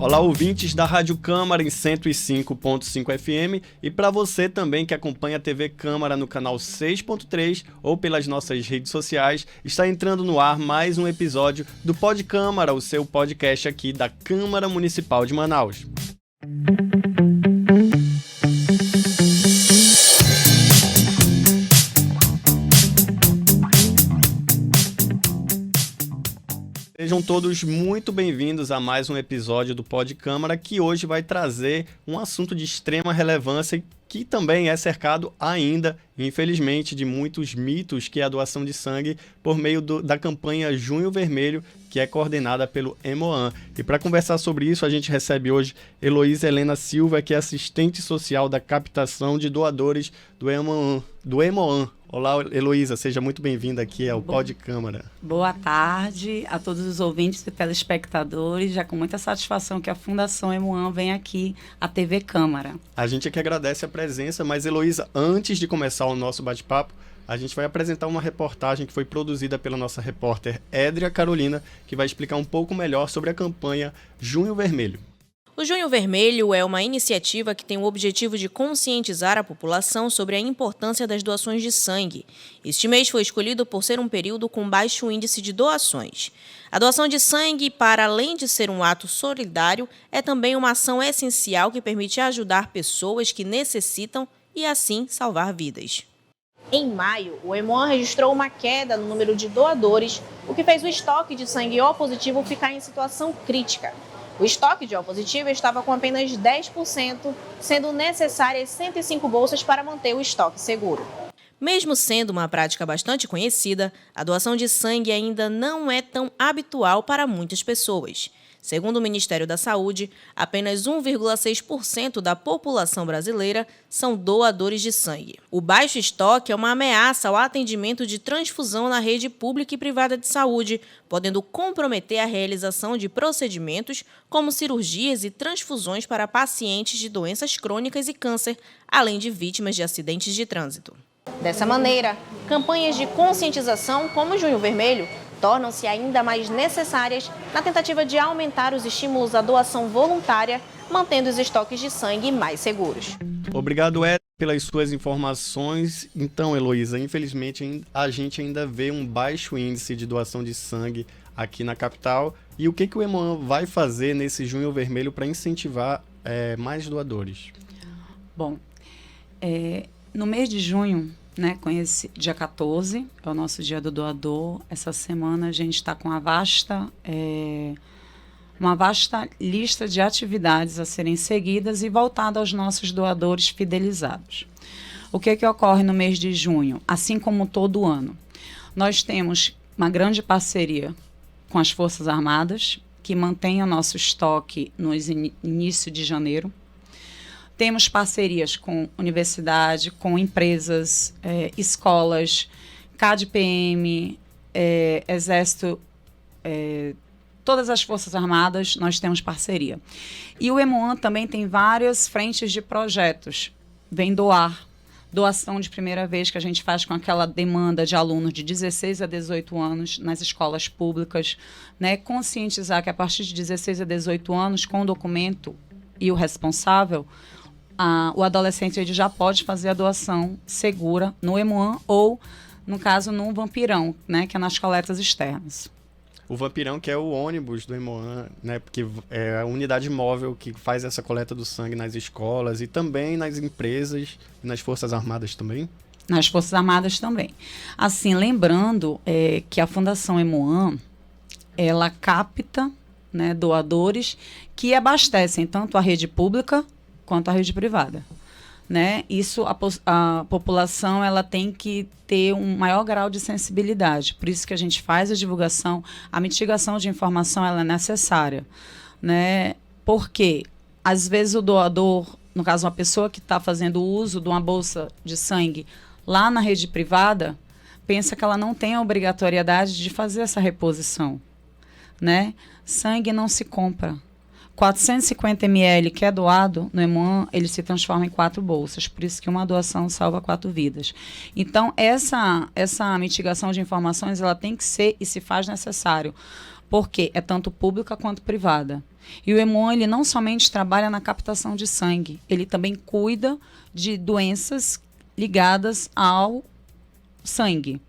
Olá, ouvintes da Rádio Câmara em 105.5 FM e para você também que acompanha a TV Câmara no canal 6.3 ou pelas nossas redes sociais, está entrando no ar mais um episódio do Pod Câmara, o seu podcast aqui da Câmara Municipal de Manaus. Sejam todos muito bem-vindos a mais um episódio do Pod Câmara, que hoje vai trazer um assunto de extrema relevância que também é cercado ainda, infelizmente, de muitos mitos, que é a doação de sangue por meio da campanha Junho Vermelho, que é coordenada pelo Hemoan. E para conversar sobre isso, a gente recebe hoje Heloísa Helena Silva, que é assistente social da captação de doadores do Hemoan. Olá, Heloísa, seja muito bem-vinda aqui ao Pod Câmara. Boa tarde a todos os ouvintes e telespectadores. Já com muita satisfação que a Fundação Hemoan vem aqui à TV Câmara. A gente é que agradece a presença, mas Heloísa, antes de começar o nosso bate-papo, a gente vai apresentar uma reportagem que foi produzida pela nossa repórter Édria Carolina, que vai explicar um pouco melhor sobre a campanha Junho Vermelho. O Junho Vermelho é uma iniciativa que tem o objetivo de conscientizar a população sobre a importância das doações de sangue. Este mês foi escolhido por ser um período com baixo índice de doações. A doação de sangue, para além de ser um ato solidário, é também uma ação essencial que permite ajudar pessoas que necessitam e, assim, salvar vidas. Em maio, o Hemoan registrou uma queda no número de doadores, o que fez o estoque de sangue O positivo ficar em situação crítica. O estoque de O positivo estava com apenas 10%, sendo necessárias 105 bolsas para manter o estoque seguro. Mesmo sendo uma prática bastante conhecida, a doação de sangue ainda não é tão habitual para muitas pessoas. Segundo o Ministério da Saúde, apenas 1,6% da população brasileira são doadores de sangue. O baixo estoque é uma ameaça ao atendimento de transfusão na rede pública e privada de saúde, podendo comprometer a realização de procedimentos como cirurgias e transfusões para pacientes de doenças crônicas e câncer, além de vítimas de acidentes de trânsito. Dessa maneira, campanhas de conscientização como o Junho Vermelho tornam-se ainda mais necessárias na tentativa de aumentar os estímulos à doação voluntária, mantendo os estoques de sangue mais seguros. Obrigado, Ed, pelas suas informações. Então, Heloísa, infelizmente a gente ainda vê um baixo índice de doação de sangue aqui na capital. E o que o Hemoan vai fazer nesse Junho Vermelho para incentivar mais doadores? Bom, no mês de junho, com esse dia 14, é o nosso dia do doador. Essa semana a gente está com uma vasta lista de atividades a serem seguidas e voltada aos nossos doadores fidelizados. O que ocorre no mês de junho? Assim como todo ano, nós temos uma grande parceria com as Forças Armadas, que mantém o nosso estoque no início de janeiro. Temos parcerias com universidade, com empresas, escolas, CADPM, Exército, todas as Forças Armadas, nós temos parceria. E o Hemoan também tem várias frentes de projetos. Vem doação de primeira vez, que a gente faz com aquela demanda de alunos de 16 a 18 anos nas escolas públicas, conscientizar que a partir de 16 a 18 anos, com o documento e o responsável, o adolescente ele já pode fazer a doação segura no Hemoan ou, no caso, no Vampirão, que é nas coletas externas. O Vampirão, que é o ônibus do Hemoan, porque é a unidade móvel que faz essa coleta do sangue nas escolas e também nas empresas e nas Forças Armadas também? Nas Forças Armadas também. Assim, lembrando que a Fundação Hemoan, ela capta doadores que abastecem tanto a rede pública quanto a rede privada. Isso, a população ela tem que ter um maior grau de sensibilidade. Por isso que a gente faz a divulgação, a mitigação de informação ela é necessária. Porque, às vezes, o doador, no caso, uma pessoa que está fazendo uso de uma bolsa de sangue lá na rede privada, pensa que ela não tem a obrigatoriedade de fazer essa reposição. Sangue não se compra. 450 ml que é doado no Hemoan, ele se transforma em 4 bolsas. Por isso que uma doação salva 4 vidas. Então, essa mitigação de informações ela tem que ser e se faz necessário. Porque é tanto pública quanto privada. E o Hemon, ele não somente trabalha na captação de sangue, ele também cuida de doenças ligadas ao sangue,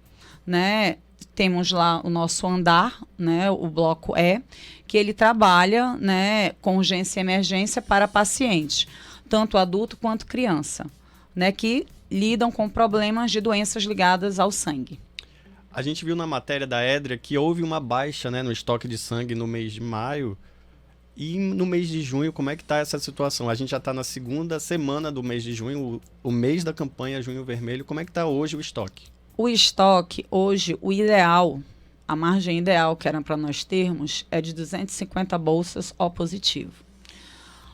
né? Temos lá o nosso andar, né, o bloco E, que ele trabalha, né, com urgência e emergência para pacientes, tanto adulto quanto criança, né, que lidam com problemas de doenças ligadas ao sangue. A gente viu na matéria da Édria que houve uma baixa, né, no estoque de sangue no mês de maio. E no mês de junho, como é que está essa situação? A gente já está na segunda semana do mês de junho, o mês da campanha Junho Vermelho. Como é que está hoje o estoque? O estoque, hoje, o ideal, a margem ideal que era para nós termos, é de 250 bolsas O positivo.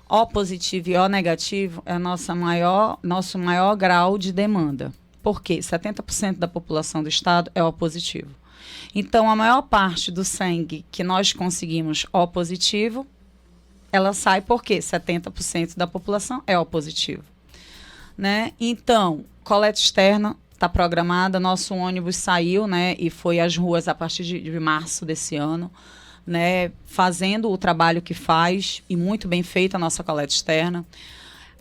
O positivo e O negativo é nosso maior grau de demanda. Por quê? 70% da população do estado é O positivo. Então, a maior parte do sangue que nós conseguimos O positivo, ela sai porque 70% da população é O positivo. Né? Então, coleta externa está programada, nosso ônibus saiu, né, e foi às ruas a partir de março desse ano, né, fazendo o trabalho que faz, e muito bem feita a nossa coleta externa.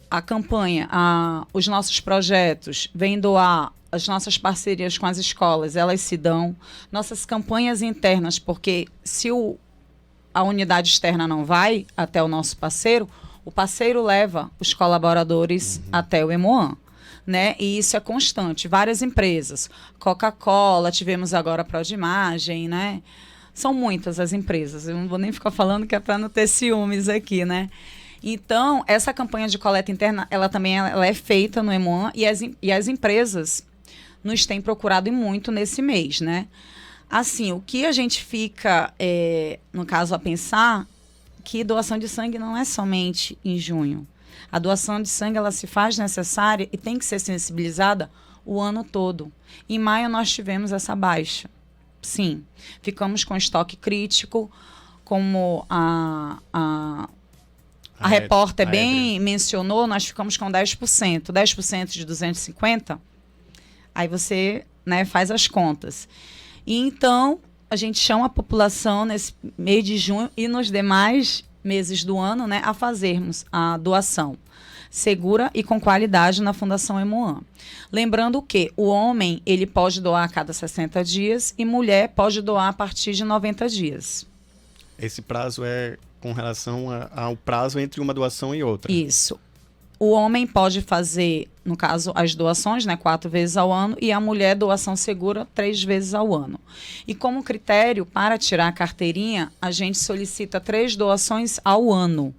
A campanha, os nossos projetos vêm doar, as nossas parcerias com as escolas, elas se dão. Nossas campanhas internas, porque se a unidade externa não vai até o nosso parceiro, o parceiro leva os colaboradores até o Hemoan. Né? E isso é constante. Várias empresas, Coca-Cola, tivemos agora a Prodimagem, né? São muitas as empresas. Eu não vou nem ficar falando que é para não ter ciúmes aqui, né? Então, essa campanha de coleta interna, ela também ela é feita no Hemoan e as empresas nos têm procurado muito nesse mês, né? Assim, o que a gente fica, no caso, a pensar, que doação de sangue não é somente em junho. A doação de sangue, ela se faz necessária e tem que ser sensibilizada o ano todo. Em maio, nós tivemos essa baixa. Sim, ficamos com estoque crítico, como a repórter bem mencionou, nós ficamos com 10%. 10% de 250, aí você, né, faz as contas. E então, a gente chama a população nesse mês de junho e nos demais meses do ano, né, a fazermos a doação segura e com qualidade na Fundação Hemoan. Lembrando que o homem, ele pode doar a cada 60 dias e mulher pode doar a partir de 90 dias. Esse prazo é com relação ao prazo entre uma doação e outra? Isso. O homem pode fazer, no caso, as doações, né, 4 vezes ao ano, e a mulher, doação segura, 3 vezes ao ano. E como critério, para tirar a carteirinha, a gente solicita 3 doações ao ano,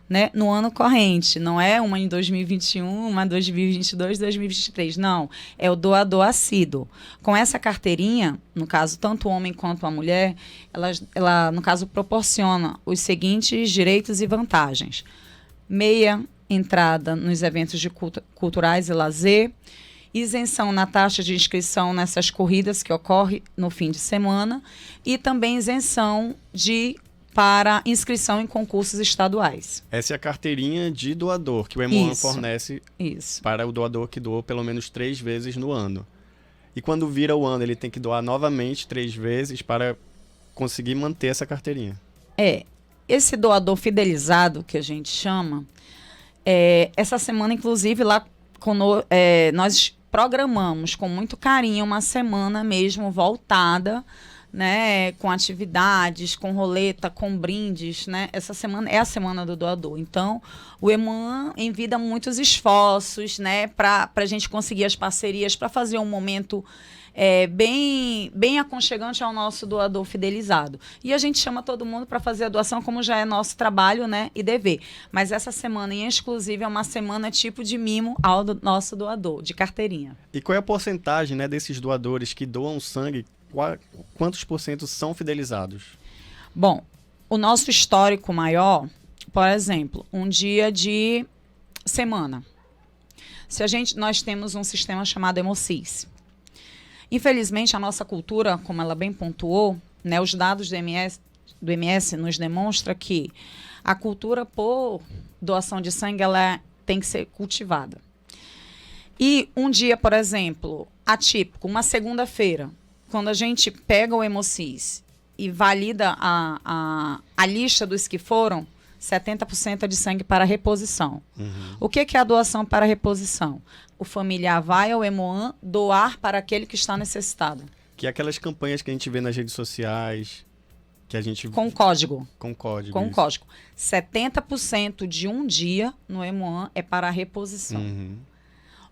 né, no ano corrente. Não é uma em 2021, uma em 2022, 2023. Não, é o doador assíduo. Com essa carteirinha, no caso, tanto o homem quanto a mulher, ela no caso, proporciona os seguintes direitos e vantagens. Meia entrada nos eventos culturais e lazer, isenção na taxa de inscrição nessas corridas que ocorre no fim de semana e também isenção para inscrição em concursos estaduais. Essa é a carteirinha de doador que o Hemoan fornece para o doador que doou pelo menos 3 vezes no ano. E quando vira o ano, ele tem que doar novamente 3 vezes para conseguir manter essa carteirinha. Esse doador fidelizado, que a gente chama, essa semana, inclusive, lá nós programamos com muito carinho uma semana mesmo voltada, né, com atividades, com roleta, com brindes, né? Essa semana é a semana do doador. Então, o Hemoan envida muitos esforços, né, para a gente conseguir as parcerias, para fazer um momento bem aconchegante ao nosso doador fidelizado. E a gente chama todo mundo para fazer a doação, como já é nosso trabalho, né, e dever. Mas essa semana em exclusivo é uma semana tipo de mimo ao nosso doador, de carteirinha. E qual é a porcentagem, né, desses doadores que doam sangue? Quantos % são fidelizados? Bom, o nosso histórico maior, por exemplo, um dia de semana. Nós temos um sistema chamado Hemocis. Infelizmente, a nossa cultura, como ela bem pontuou, né, os dados do MS nos demonstram que a cultura por doação de sangue ela tem que ser cultivada. E um dia, por exemplo, atípico, uma segunda-feira, quando a gente pega o Hemocis e valida a lista dos que foram, 70% é de sangue para reposição. O que é a doação para reposição? O familiar vai ao Hemoan doar para aquele que está necessitado. Que é aquelas campanhas que a gente vê nas redes sociais, que a gente... Com código. Com código. Com isso. código. 70% de um dia no Hemoan é para a reposição.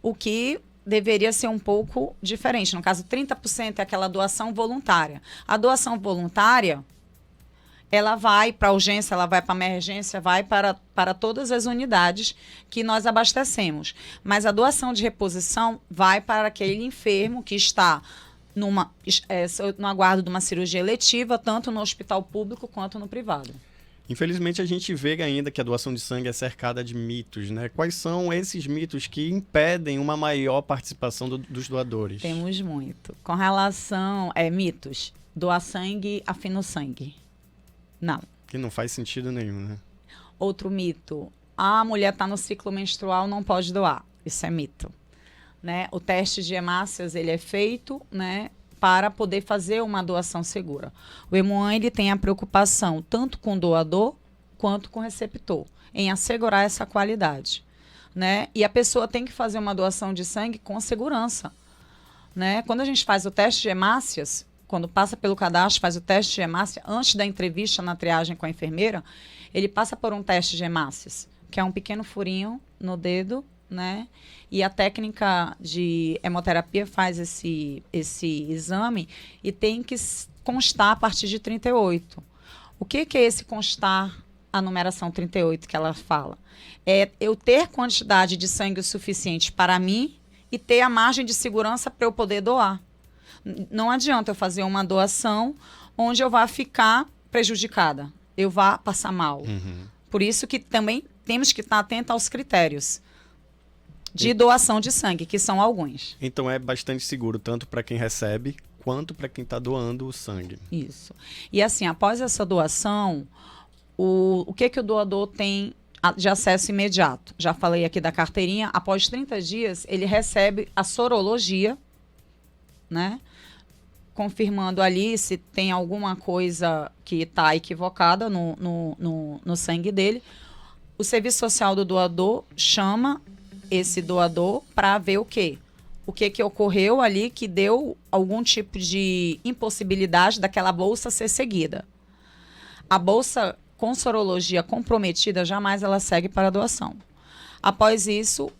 O que deveria ser um pouco diferente. No caso, 30% é aquela doação voluntária. A doação voluntária, ela vai para a urgência, ela vai para a emergência, vai para todas as unidades que nós abastecemos. Mas a doação de reposição vai para aquele enfermo que está no aguardo de uma cirurgia eletiva, tanto no hospital público quanto no privado. Infelizmente, a gente vê ainda que a doação de sangue é cercada de mitos, né? Quais são esses mitos que impedem uma maior participação dos doadores? Temos muito. Com relação mitos, doar sangue afina o sangue. Não. Que não faz sentido nenhum, né? Outro mito, a mulher está no ciclo menstrual, não pode doar. Isso é mito. Né? O teste de hemácias ele é feito, né, para poder fazer uma doação segura. O Hemoan ele tem a preocupação tanto com o doador quanto com o receptor, em assegurar essa qualidade. Né? E a pessoa tem que fazer uma doação de sangue com segurança. Né? Quando a gente faz o teste de hemácias, quando passa pelo cadastro, faz o teste de hemácia, antes da entrevista na triagem com a enfermeira, ele passa por um teste de hemácias, que é um pequeno furinho no dedo, né? E a técnica de hemoterapia faz esse exame e tem que constar a partir de 38. O que é esse constar a numeração 38 que ela fala? É eu ter quantidade de sangue o suficiente para mim e ter a margem de segurança para eu poder doar. Não adianta eu fazer uma doação onde eu vá ficar prejudicada, eu vá passar mal. Por isso que também temos que estar atentos aos critérios de doação de sangue, que são alguns. Então é bastante seguro, tanto para quem recebe, quanto para quem está doando o sangue. Isso. E assim, após essa doação, o que o doador tem de acesso imediato? Já falei aqui da carteirinha. Após 30 dias, ele recebe a sorologia, né? Confirmando ali se tem alguma coisa que está equivocada no sangue dele. O serviço social do doador chama esse doador para ver o quê? O que ocorreu ali que deu algum tipo de impossibilidade daquela bolsa ser seguida. A bolsa com sorologia comprometida, jamais ela segue para a doação. Após isso,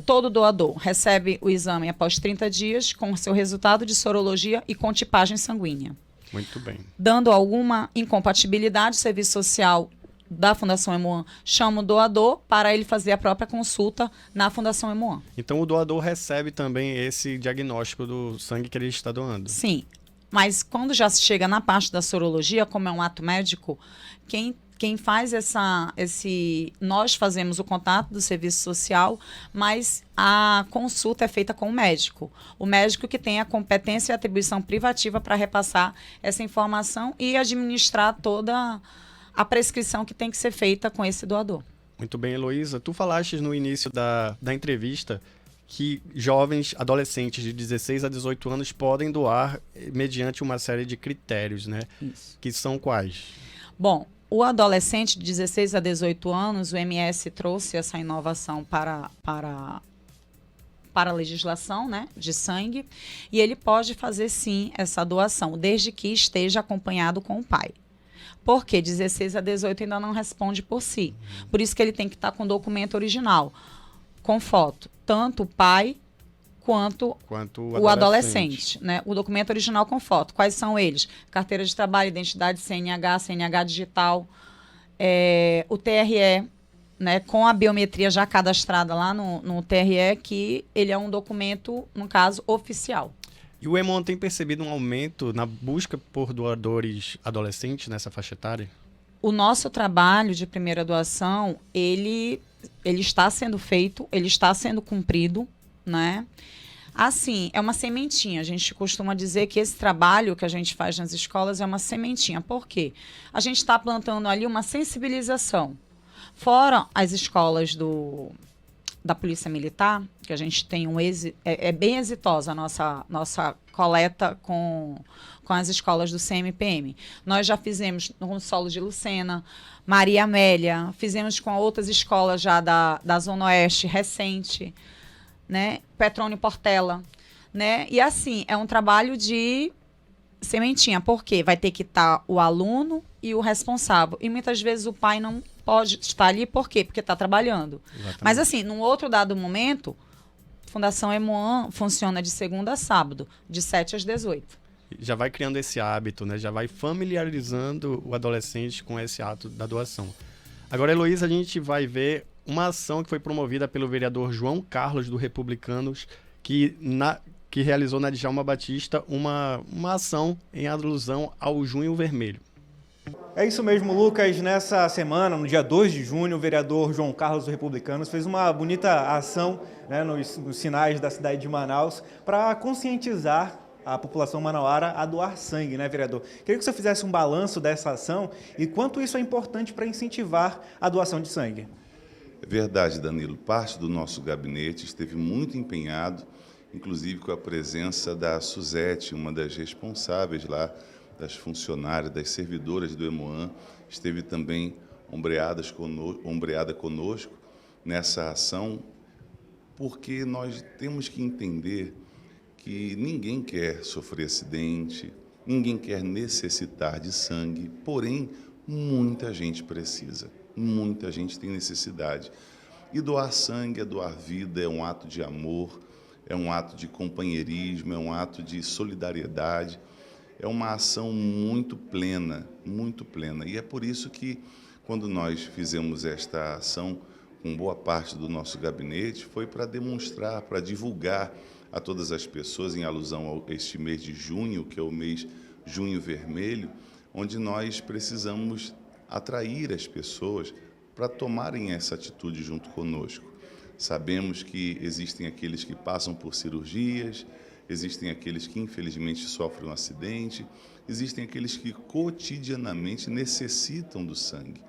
todo doador recebe o exame após 30 dias com seu resultado de sorologia e com tipagem sanguínea. Muito bem. Dando alguma incompatibilidade, o serviço social da Fundação Hemoan chama o doador para ele fazer a própria consulta na Fundação Hemoan. Então o doador recebe também esse diagnóstico do sangue que ele está doando? Sim, mas quando já se chega na parte da sorologia, como é um ato médico, quem faz nós fazemos o contato do serviço social, mas a consulta é feita com o médico. O médico que tem a competência e atribuição privativa para repassar essa informação e administrar toda a prescrição que tem que ser feita com esse doador. Muito bem, Heloísa. Tu falaste no início da entrevista que jovens, adolescentes de 16 a 18 anos podem doar mediante uma série de critérios, né? Isso. Que são quais? Bom, o adolescente de 16 a 18 anos, o MS trouxe essa inovação para a legislação, né, de sangue, e ele pode fazer sim essa doação, desde que esteja acompanhado com o pai. Porque 16 a 18 ainda não responde por si. Por isso que ele tem que estar com o documento original, com foto. Tanto o pai quanto o adolescente. Né? O documento original com foto. Quais são eles? Carteira de trabalho, identidade, CNH digital, o TRE, né, com a biometria já cadastrada lá no TRE, que ele é um documento, no caso, oficial. E o Hemoan tem percebido um aumento na busca por doadores adolescentes nessa faixa etária? O nosso trabalho de primeira doação, ele está sendo feito, ele está sendo cumprido, né? Assim, é uma sementinha. A gente costuma dizer que esse trabalho que a gente faz nas escolas é uma sementinha. Por quê? A gente está plantando ali uma sensibilização. Fora as escolas da Polícia Militar, que a gente tem é bem exitosa a nossa coleta com as escolas do CMPM. Nós já fizemos no Solo de Lucena, Maria Amélia, fizemos com outras escolas já da Zona Oeste recente, né? Petrônio Portela, né? E assim, é um trabalho de sementinha, porque vai ter que estar o aluno e o responsável. E muitas vezes o pai não pode estar ali, por quê? Porque está trabalhando. Exatamente. Mas assim, num outro dado momento, Fundação Emoan funciona de segunda a sábado, de 7 às 18. Já vai criando esse hábito, né? Já vai familiarizando o adolescente com esse ato da doação. Agora, Heloísa, a gente vai ver uma ação que foi promovida pelo vereador João Carlos, do Republicanos, que realizou na Djalma Batista uma ação em alusão ao Junho Vermelho. É isso mesmo, Lucas. Nessa semana, no dia 2 de junho, o vereador João Carlos, do Republicanos, fez uma bonita ação, né, nos sinais da cidade de Manaus para conscientizar a população manauara a doar sangue, né, vereador? Queria que você fizesse um balanço dessa ação e quanto isso é importante para incentivar a doação de sangue. É verdade, Danilo. Parte do nosso gabinete esteve muito empenhado, inclusive com a presença da Suzete, uma das responsáveis lá, das funcionárias, das servidoras do Emoan, esteve também ombreada conosco nessa ação, porque nós temos que entender que ninguém quer sofrer acidente, ninguém quer necessitar de sangue, porém, muita gente precisa, muita gente tem necessidade. E doar sangue é doar vida, é um ato de amor, é um ato de companheirismo, é um ato de solidariedade, é uma ação muito plena, muito plena. E é por isso que, quando nós fizemos esta ação com boa parte do nosso gabinete, foi para demonstrar, para divulgar a todas as pessoas, em alusão a este mês de junho, que é o mês Junho Vermelho, onde nós precisamos atrair as pessoas para tomarem essa atitude junto conosco. Sabemos que existem aqueles que passam por cirurgias, existem aqueles que infelizmente sofrem um acidente, existem aqueles que cotidianamente necessitam do sangue.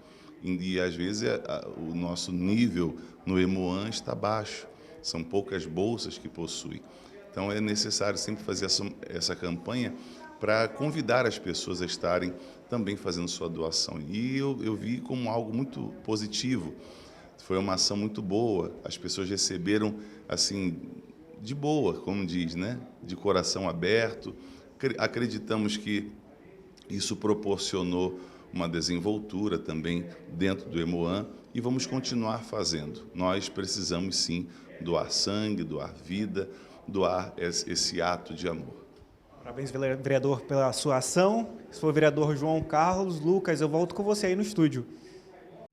E às vezes o nosso nível no Emoan está baixo, são poucas bolsas que possui. Então é necessário sempre fazer essa campanha para convidar as pessoas a estarem também fazendo sua doação. E eu vi como algo muito positivo, foi uma ação muito boa, as pessoas receberam assim, de boa, como diz, né? De coração aberto. Acreditamos que isso proporcionou uma desenvoltura também dentro do Emoan e vamos continuar fazendo. Nós precisamos sim doar sangue, doar vida, doar esse ato de amor. Parabéns, vereador, pela sua ação. Esse foi o vereador João Carlos. Lucas, eu volto com você aí no estúdio.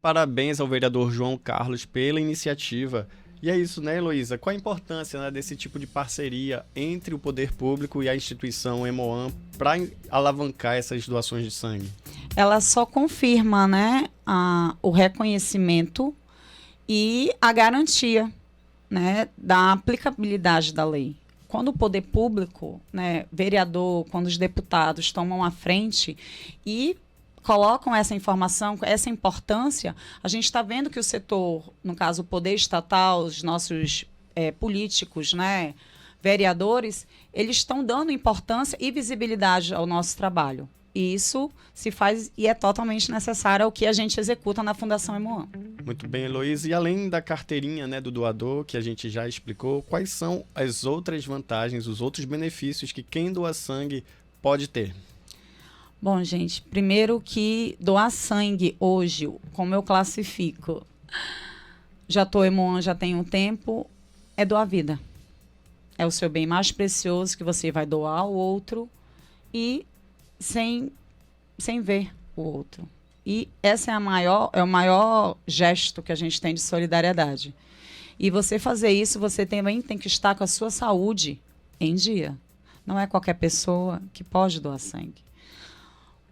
Parabéns ao vereador João Carlos pela iniciativa. E é isso, né, Heloísa? Qual a importância, né, desse tipo de parceria entre o poder público e a instituição Emoan para alavancar essas doações de sangue? Ela só confirma, né, o reconhecimento e a garantia, né, da aplicabilidade da lei. Quando o poder público, né, vereador, quando os deputados tomam a frente e colocam essa informação, essa importância, a gente está vendo que o setor, no caso o poder estatal, os nossos políticos, né, vereadores, eles estão dando importância e visibilidade ao nosso trabalho. E isso se faz e é totalmente necessário ao que a gente executa na Fundação Emoan. Muito bem, Heloísa. E além da carteirinha, né, do doador, que a gente já explicou, quais são as outras vantagens, os outros benefícios que quem doa sangue pode ter? Bom, gente, primeiro que doar sangue hoje, como eu classifico, já estou Emoan, já tenho um tempo, é doar vida. É o seu bem mais precioso que você vai doar ao outro e sem ver o outro. E esse é o maior gesto que a gente tem de solidariedade. E você fazer isso, você também tem que estar com a sua saúde em dia. Não é qualquer pessoa que pode doar sangue.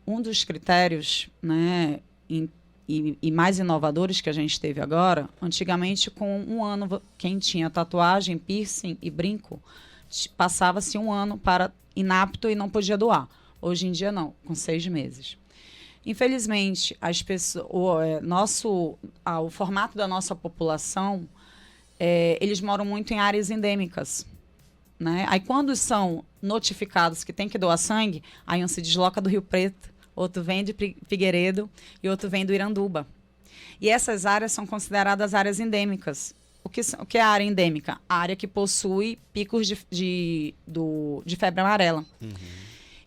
Um dos critérios, né, e mais inovadores que a gente teve agora, antigamente com um ano, quem tinha tatuagem, piercing e brinco, passava-se um ano para inapto e não podia doar. Hoje em dia não, com 6 meses. Infelizmente, as pessoas, o formato da nossa população, eles moram muito em áreas endêmicas, né? Aí quando são notificados que tem que doar sangue, aí um se desloca do Rio Preto, outro vem de Figueiredo e outro vem do Iranduba. E essas áreas são consideradas áreas endêmicas. O que é a área endêmica? A área que possui picos de febre amarela.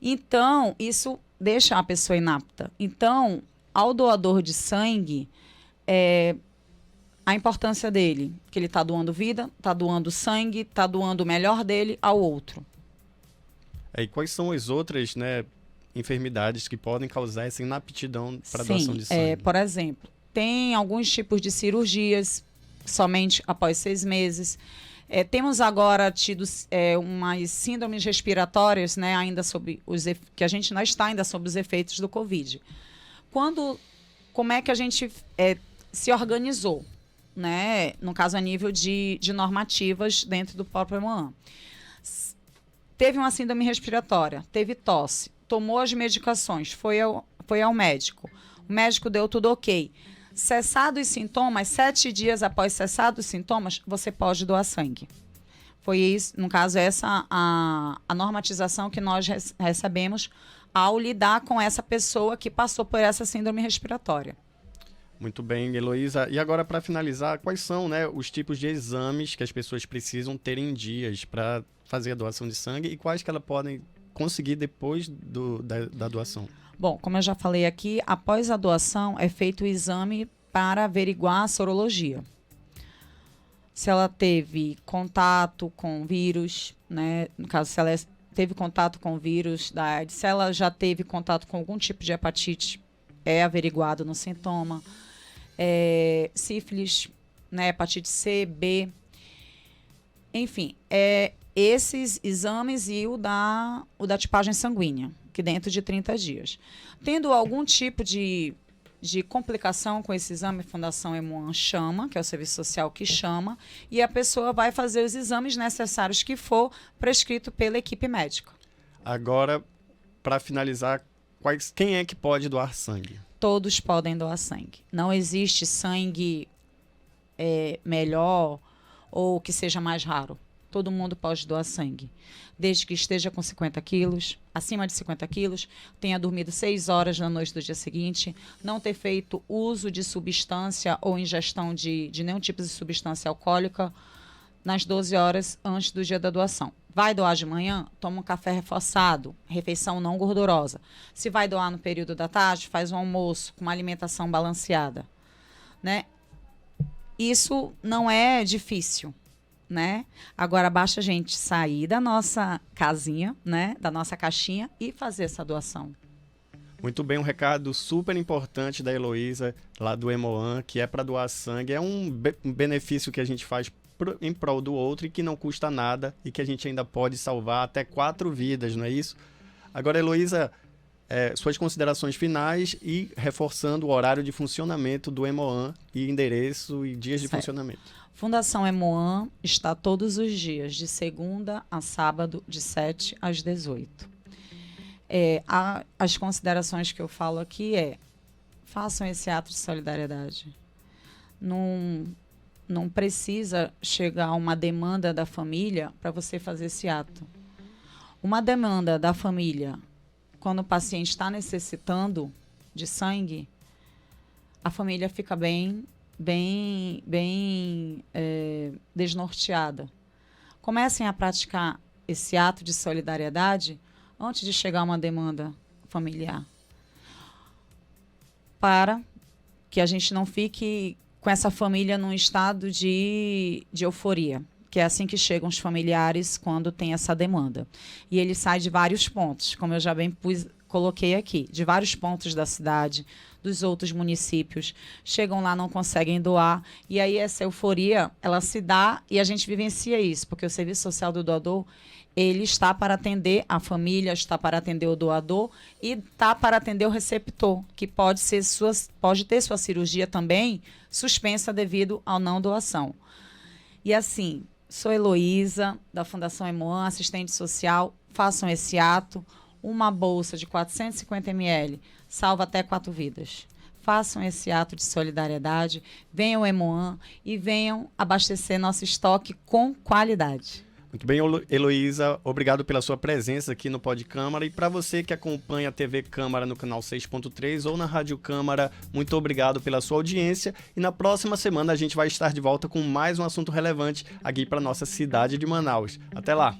Então, isso deixa a pessoa inapta. Então, ao doador de sangue, a importância dele, que ele está doando vida, está doando sangue, está doando o melhor dele ao outro. E quais são as outras, né, enfermidades que podem causar essa inaptidão para doação de sangue? Por exemplo, tem alguns tipos de cirurgias somente após 6 meses. Temos agora tido umas síndromes respiratórias, né, ainda que a gente não está ainda sob os efeitos do Covid. Como é que a gente se organizou, né, no caso a nível de normativas dentro do próprio EMOAN? Teve uma síndrome respiratória, teve tosse, tomou as medicações, foi ao médico, o médico deu tudo ok. Cessados os sintomas, 7 dias após cessados os sintomas, você pode doar sangue. Foi isso, no caso, essa a normatização que nós recebemos ao lidar com essa pessoa que passou por essa síndrome respiratória. Muito bem, Heloísa. E agora, para finalizar, quais são, né, os tipos de exames que as pessoas precisam ter em dias para fazer a doação de sangue e quais que elas podem conseguir depois da doação? Bom, como eu já falei aqui, após a doação é feito o exame para averiguar a sorologia. Se ela teve contato com vírus, né? No caso, se ela teve contato com o vírus da AIDS, se ela já teve contato com algum tipo de hepatite, é averiguado no sintoma. Sífilis, né? Hepatite C, B. Enfim, esses exames e o da tipagem sanguínea, que dentro de 30 dias. Tendo algum tipo de complicação com esse exame, a Fundação EMOAN chama, que é o serviço social que chama, e a pessoa vai fazer os exames necessários que for prescrito pela equipe médica. Agora, para finalizar, quem é que pode doar sangue? Todos podem doar sangue. Não existe sangue melhor ou que seja mais raro. Todo mundo pode doar sangue, desde que esteja com 50 quilos, acima de 50 quilos, tenha dormido 6 horas na noite do dia seguinte, não ter feito uso de substância ou ingestão de nenhum tipo de substância alcoólica nas 12 horas antes do dia da doação. Vai doar de manhã? Toma um café reforçado, refeição não gordurosa. Se vai doar no período da tarde, faz um almoço com uma alimentação balanceada, né? Isso não é difícil, né? Agora basta a gente sair da nossa casinha, né, da nossa caixinha e fazer essa doação. Muito bem, um recado super importante da Heloísa, lá do EMOAN, que é para doar sangue. É um benefício que a gente faz em prol do outro e que não custa nada e que a gente ainda pode salvar até 4 vidas, não é isso? Agora, Heloísa, suas considerações finais e reforçando o horário de funcionamento do EMOAN e endereço e dias de funcionamento. Fundação EMOAN está todos os dias, de segunda a sábado, de 7 às 18. As considerações que eu falo aqui façam esse ato de solidariedade. Não precisa chegar uma demanda da família para você fazer esse ato. Uma demanda da família, quando o paciente está necessitando de sangue, a família fica bem desnorteada. Comecem a praticar esse ato de solidariedade antes de chegar uma demanda familiar, para que a gente não fique com essa família num estado de euforia, que é assim que chegam os familiares quando tem essa demanda. E ele sai de vários pontos, como eu já bem coloquei aqui, de vários pontos da cidade, dos outros municípios, chegam lá, não conseguem doar, e aí essa euforia, ela se dá e a gente vivencia isso, porque o serviço social do doador, ele está para atender a família, está para atender o doador e está para atender o receptor, que pode ter sua cirurgia também suspensa devido à não doação. E assim, sou Heloísa, da Fundação EMOAN, assistente social, façam esse ato. Uma bolsa de 450 ml salva até 4 vidas. Façam esse ato de solidariedade, venham ao EMOAN e venham abastecer nosso estoque com qualidade. Muito bem, Heloísa, obrigado pela sua presença aqui no Pod Câmara. E para você que acompanha a TV Câmara no canal 6.3 ou na Rádio Câmara, muito obrigado pela sua audiência. E na próxima semana a gente vai estar de volta com mais um assunto relevante aqui para nossa cidade de Manaus. Até lá!